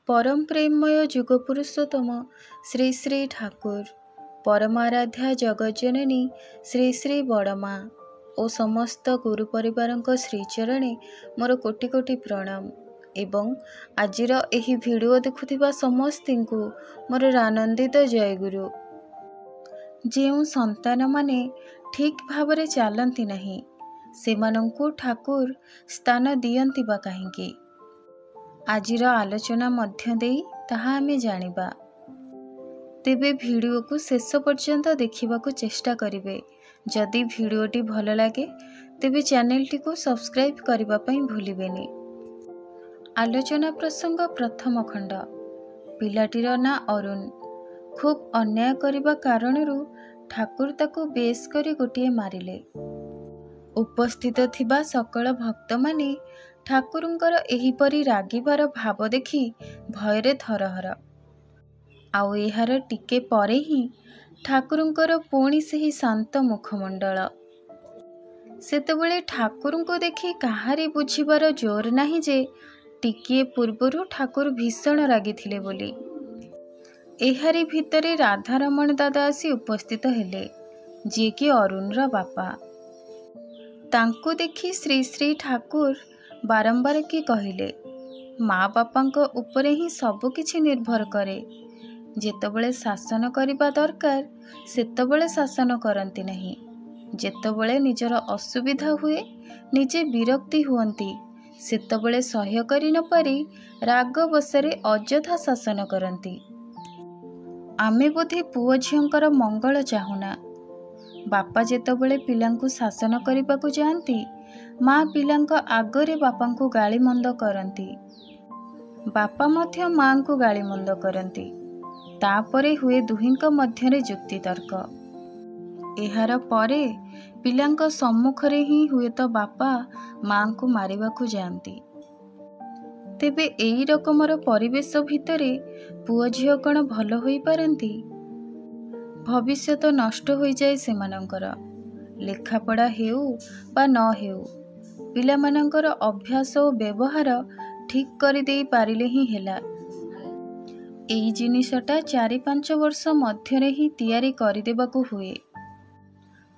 परम प्रेममय जुग पुरुषोत्तम श्री श्री ठाकुर परमाराध्या जगज्जननी श्री श्री बड़मा और समस्त गुरु परिवार श्रीचरणे मोर कोटि कोटि प्रणाम एवं आजिर एही वीडियो देखुथिबा समस्त को मोर आनंदित जय गुरु। जो संतान माने ठीक भावरे चलती नहीं सेमानंकु ठाकुर स्थान दियंती बा काहेकि आजिर आलोचना मध्य देई ताहा आमे जानिबा। तेबे वीडियो को शेष पर्यंत देखा चेष्टा करिवे। जदि वीडियोटी भल लगे तेबे चैनलटी को सब्सक्राइब करने पई भूलिबेनी। आलोचना प्रसंग प्रथम खंड। पिलाटीर ना अरुण खूब अन्याय करने कारणरू ठाकुर ताकू बेस करी गोटिए मारिले। उपस्थित थिबा सकल भक्त माने ठाकुरंकर एहिपरि रागिबार भाव देखि भयरे थरहर। आउ एहार टिके परे ही ठाकुरंकर पुणी सेही शांत मुखमंडल। सेतेबेले ठाकुरंको देखि काहारी बुझिबार जोर नाही जे टिके पूर्वरु ठाकुर भीषण रागिथिले बोली। एहारी भितरे राधारमण दादा आसी उपस्थित हेले, जे कि अरुणर बापा। तांको देखि श्री श्री ठाकुर बारंबार की कहिले माँ बापांको उपरे ही सबु किछि निर्भर करे। जेतबेले शासन करिबा दरकार सेतबेले शासन करती नहीं। जेतबेले निजर असुविधा हुए निजे विरक्ति हुअंती सेतबेले सह्य करि न पारि राग बसरे अଯଥା शासन करती। आमे बोधे पुओ झियंकर मंगल चाहुना। बापा जेतबेले पिलांकु शासन करिबाकु जाआंती माँ पिलांक आगरे बापांकु गाली मंद करती। बापा मध्य माँ को गाली मंद करती। तापरे हुए दुहिंक मध्यरे जुक्ति तर्क। एहार परे पिलांक सम्मुखरे ही हुए तो बापा माँ को मारिबाकु जाआंती। तेबे एई रकमर परिवेश भितरे पुओ झियो कण भल होई पारंती? भविष्यत नष्ट होई जाए सेमानंकर। लेखापड़ा हेउ बा न हेउ पिलामानंकर अभ्यास और व्यवहार ठीक करि देई पारिले ही हेला। एई जिनिसटा 4-5 वर्ष मध्यरे ही तैयारी करिदेबाकु हुए।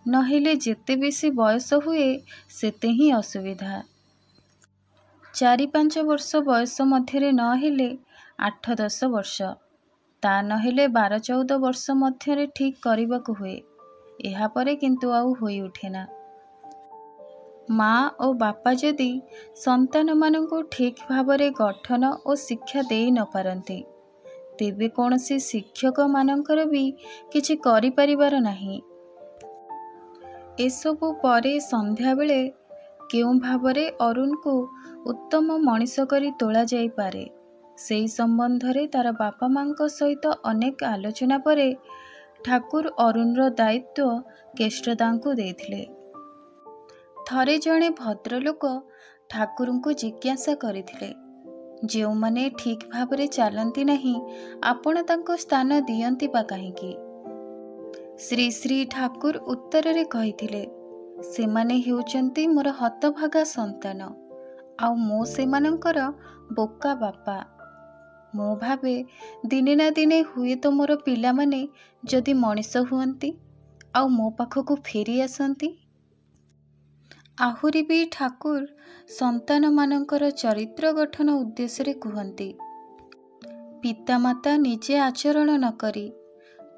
नहेले जेते बेसी बयस हुए सेते ही असुविधा। 4-5 वर्ष बयस मध्यरे न हेले 8-10 वर्ष ता नहेले 12-14 वर्ष मध्यरे ठीक करिबाकु हुए। एहा परे किंतु आउ होई उठेना। माँ और बापा जदि संतान मानंकु ठीक भावरे गठन और शिक्षा देई न पारंती तेबे कोनसी शिक्षक मानंकर भी किछि करि परिबार नाही। एसबु परे संध्या बेले केउ भावरे अरुण को उत्तम मनीष करी तोला जाई पारे सेई संबंधरे तार बापा मांको सहित अनेक आलोचना परे ठाकुर अरुणर दायित्व केष्टदांकु देथिले। थरे जणे भद्रलोक ठाकुरंकु जिज्ञासा करिथिले, जेउ माने ठीक भावरे चलती नहीं आपण तांको स्थान दियंती बा काहेकि? श्री श्री ठाकुर उत्तर रे कहिथिले, सेमाने हेउचंती मोर हतभागा संतान आउ मो सेमानंकर बोका बापा। मो भावे दिने ना दिने हुए तो मोर पिला माने जदि मनीष हुअंती आउ मो पाखकु फेरी आसंती। आहुरी भी ठाकुर संतान मानंकर चरित्र गठन उद्देश्य रे कुहंती। पितामाता निजे आचरण न करी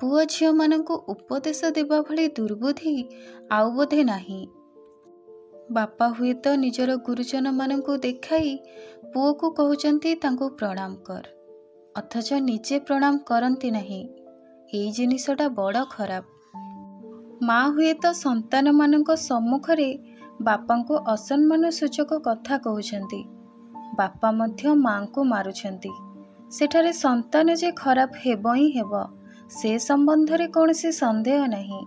पुओ झियो मानंकु उपदेश देबा भली दुर्बुद्धि आउ बोधे नाही। बापा हुए तो निजर गुरुजन मानंकु देखाई पुओ को कहउचंती तांको प्रणाम कर, अथच निजे प्रणाम करंती नहीं। एई जिनिसटा बड़ खराब। माँ हुए तो संतान मानंको सम्मुखरे बापांको असम्मान सूचक कथा कहउछंती। बापा मध्य माँ को मारुछंती। सेठारे संतान जे खराब हेबो ही हेबो से संबंधरे कौनसी संदेह नहीं।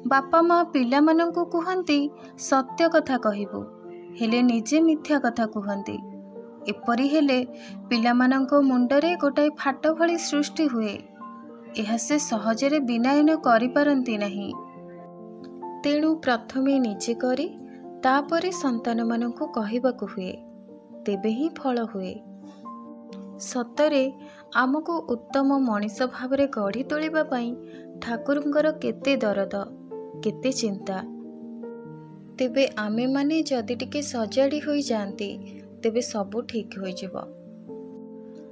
बापा माँ पिला मानंको कुहंती सत्य कथा कहिबो हेले निजे मिथ्या कथा कुहंती। एपरि हेले पिला मानंको मुंडरे गोटाए फाट भली सृष्टि हुए। एहा से सहजरे विनयन करि पारंती नहीं। तेणु प्रथमे निजे करी तापरे संतान मानंको कहिबाकु हुए, तेबे ही फल हुए। ସତରେ ଆମକୁ ଉତ୍ତମ ମଣିଷ ଭାବରେ ଗଢ଼ି ତୋଳିବା ପାଇଁ ଠାକୁରଙ୍କର କେତେ ଦରଦ, କେତେ ଚିନ୍ତା। ତେବେ ଆମେମାନେ ଯଦି ଟିକେ ସଜାଡ଼ି ହୋଇଯାଆନ୍ତି ତେବେ ସବୁ ଠିକ୍ ହୋଇଯିବ।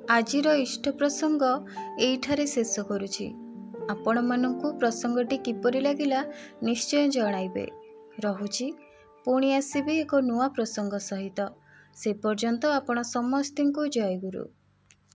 ଆଜିର ଇଷ୍ଟ ପ୍ରସଙ୍ଗ ଏଇଠାରେ ଶେଷ କରୁଛି। ଆପଣମାନଙ୍କୁ ପ୍ରସଙ୍ଗଟି କିପରି ଲାଗିଲା ନିଶ୍ଚୟ ଜଣାଇବେ। ରହୁଛି, ପୁଣି ଆସିବି ଏକ ନୂଆ ପ୍ରସଙ୍ଗ ସହିତ। ସେ ପର୍ଯ୍ୟନ୍ତ ଆପଣ ସମସ୍ତଙ୍କୁ ଜୟଗୁରୁ।